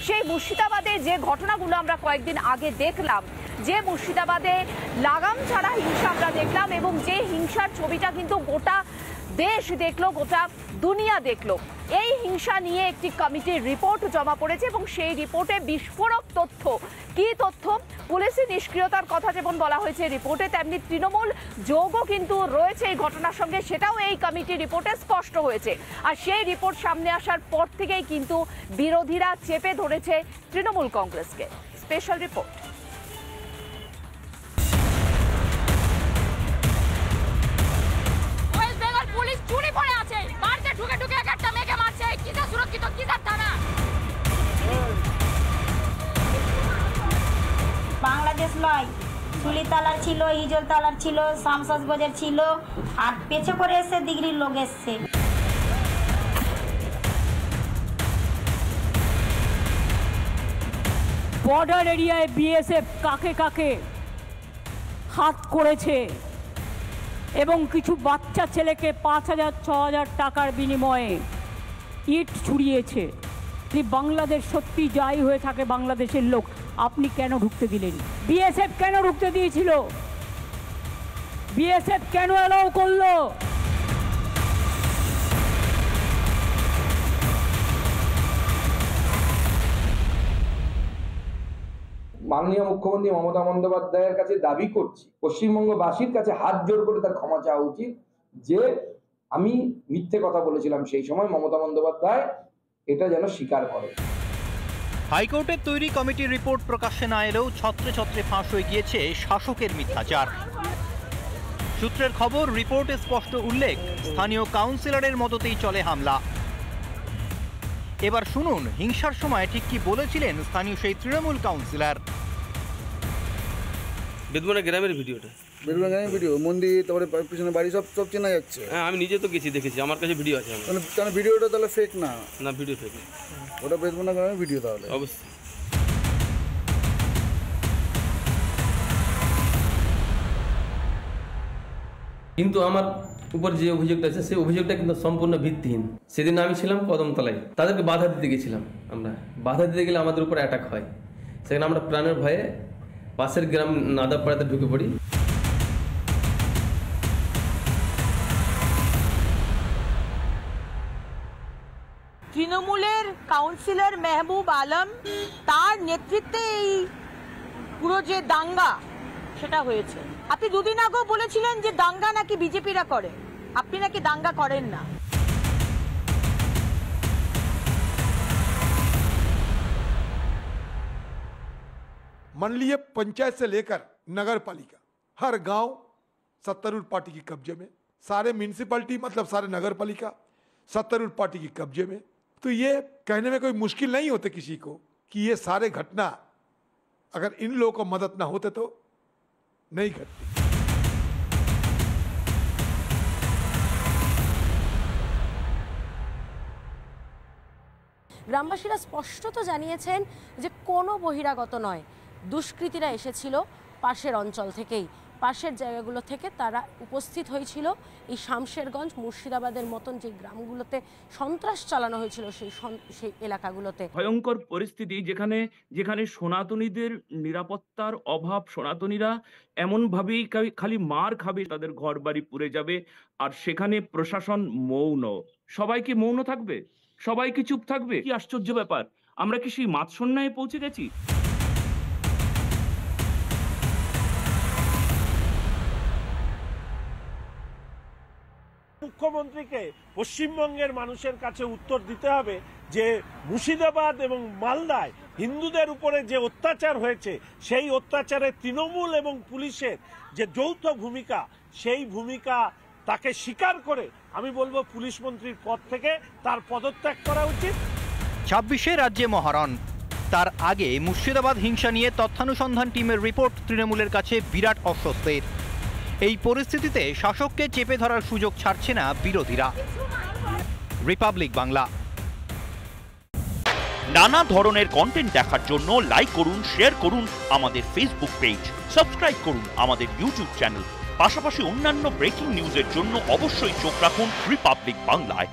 সেই মুর্শিদাবাদে যে ঘটনাগুলো আমরা কয়েকদিন আগে দেখলাম, যে মুর্শিদাবাদে লাগাম ছাড়া হিংসা আমরা দেখলাম, এবং যে হিংসার ছবিটা কিন্তু গোটা দেশ দেখলো, গোটা দুনিয়া দেখলো। এই হিংসা নিয়ে একটি কমিটির রিপোর্ট জমা পড়েছে এবং সেই রিপোর্টে বিস্ফোরক তথ্য। কি তথ্য? পুলিশি নিষ্ক্রিয়তার কথা যেমন বলা হয়েছে রিপোর্টে, তেমনি তৃণমূল যোগও কিন্তু রয়েছে এই ঘটনার সঙ্গে, সেটাও এই কমিটির রিপোর্টে স্পষ্ট হয়েছে। আর সেই রিপোর্ট সামনে আসার পর থেকেই কিন্তু বিরোধীরা চেপে ধরেছে তৃণমূল কংগ্রেসকে। Special report. বাংলাদেশ নয়, সুলিতালার ছিল, হিজলতালার ছিল, শামসাজগঞ্জের ছিল, আর পেছে করে এসে দিঘির লোক এসছে। বর্ডার এরিয়ায় বিএসএফ কাকে কাকে হাত করেছে এবং কিছু বাচ্চা ছেলেকে 5,000-6,000 টাকার বিনিময়ে ইট ছুড়িয়েছে। বাংলাদেশ সত্যি যাই হয়ে থাকে বাংলাদেশের লোক, আপনি কেন ঢুকতে দিলেন? বিএসএফ কেন ঢুকতে দিয়েছিল? বিএসএফ কেন অ্যালাউ করলো? মাননীয় মুখ্যমন্ত্রী মমতা বন্দ্যোপাধ্যায়ের কাছে দাবি করছি, পশ্চিমবঙ্গবাসীর কাছে হাত জোড় করে তার ক্ষমা চাওয়া উচিত যে আমি মিথ্যে কথা বলেছিলাম সেই সময়। মমতা বন্দ্যোপাধ্যায় এটা যেন স্বীকার করে। হাইকোর্টের তৈরি কমিটির রিপোর্ট প্রকাশ্যে না এলেও ছত্রে ছত্রে ফাঁস হয়ে গিয়েছে শাসকের মিথ্যাচার। সূত্রের খবর, রিপোর্টে স্পষ্ট উল্লেখ, স্থানীয় কাউন্সিলরের মদতেই চলে হামলা। এবার শুনুন হিংসার সময় ঠিক কি বলেছিলেন স্থানীয় সেই তৃণমূল কাউন্সিলর। বেদমনা গ্রামের ভিডিওটা, বেদমনা গ্রামের ভিডিও, মন্দির, তারপরে পিছনে বাড়ি সব চেনা যাচ্ছে। হ্যাঁ, আমি নিজে তো গেছি, দেখেছি, আমার কাছে ভিডিও আছে। তাহলে ভিডিওটা তাহলে ফেক না? না, ভিডিও ফেক, ওটা বেদমনা গ্রামের ভিডিও তাহলে অবশ্যই। কিন্তু আমার উপর যে অভিযোগটা আছে সেই অভিযোগটা কিন্তু সম্পূর্ণ ভিত্তিহীন। সেদিন আমি ছিলাম কদমতলায়, তাদেরকে বাধা দিতে গেছিলাম। আমরা বাধা দিতে গেলে আমাদের উপর অ্যাটাক হয়, সেখানে আমরা প্রাণের ভয়ে পাশের গ্রাম নাদাপাড়াতে ঢুকে পড়ি। তৃণমূলের কাউন্সিলর মেহবুব আলম, তার নেতৃত্বে এই পুরো যে দাঙ্গা সেটা হয়েছে। আপনি দুদিন আগেও বলেছিলেন যে দাঙ্গা নাকি বিজেপিরা করে, আপনি নাকি দাঙ্গা করেন না। मंडलीय पंचायत से लेकर नगर पालिका, हर गांव सत्तारूढ़ पार्टी की कब्जे में, सारे म्यूनिसिपैलिटी मतलब सारे नगर पालिका सत्तारूढ़ पार्टी की कब्जे में। तो ये कहने में कोई मुश्किल नहीं होते किसी को कि ये सारे घटना अगर इन लोगों को मदद ना होते तो नहीं घटती। গ্রামবাসীরা স্পষ্টত জানিয়েছেন যে কোনো বহিরাগত নয়, দুষ্কৃতীরা এসেছিল পাশের অঞ্চল থেকেই, পাশের জায়গাগুলো থেকে তারা উপস্থিত হয়েছিল এই শামশেরগঞ্জ, মুর্শিদাবাদের মতন যে গ্রামগুলোতে সন্ত্রাস চালানো হয়েছিল সেই এলাকাগুলোতে। ভয়ঙ্কর পরিস্থিতি, যেখানে সনাতনীদের নিরাপত্তার অভাব, সনাতনীরা এমনভাবেই খালি মার খাবে, তাদের ঘর বাড়ি পুড়ে যাবে, আর সেখানে প্রশাসন মৌন। সবাই কি মৌন থাকবে? সবাই কি চুপ থাকবে? কি আশ্চর্য ব্যাপার! আমরা কি সেই মাৎসন্যায় পৌঁছে গেছি? মুখ্যমন্ত্রীকে পশ্চিমবঙ্গের মানুষের কাছে উত্তর দিতে হবে যে মুর্শিদাবাদ এবং মালদায় হিন্দুদের উপরে যে অত্যাচার হয়েছে, সেই অত্যাচারে তৃণমূল এবং পুলিশের যে যৌথ ভূমিকা, সেই ভূমিকা তাকে স্বীকার করে আমি বলবো পুলিশ মন্ত্রীর পদ থেকে তার পদত্যাগ করা উচিত। 26শে রাজ্যে মহারণ, তার আগে মুর্শিদাবাদ হিংসা নিয়ে তথ্যানুসন্ধান টিমের রিপোর্ট তৃণমূলের কাছে বিরাট অস্বস্তির। এই পরিস্থিতিতে শাসককে চেপে ধরার সুযোগ ছাড়ছে না বিরোধীরা। রিপাবলিক বাংলা। নানা ধরনের কন্টেন্ট দেখার জন্য লাইক করুন, শেয়ার করুন আমাদের ফেসবুক পেজ, সাবস্ক্রাইব করুন আমাদের ইউটিউব চ্যানেল। পাশাপাশি অন্যান্য ব্রেকিং নিউজের জন্য অবশ্যই চোখ রাখুন রিপাবলিক বাংলায়।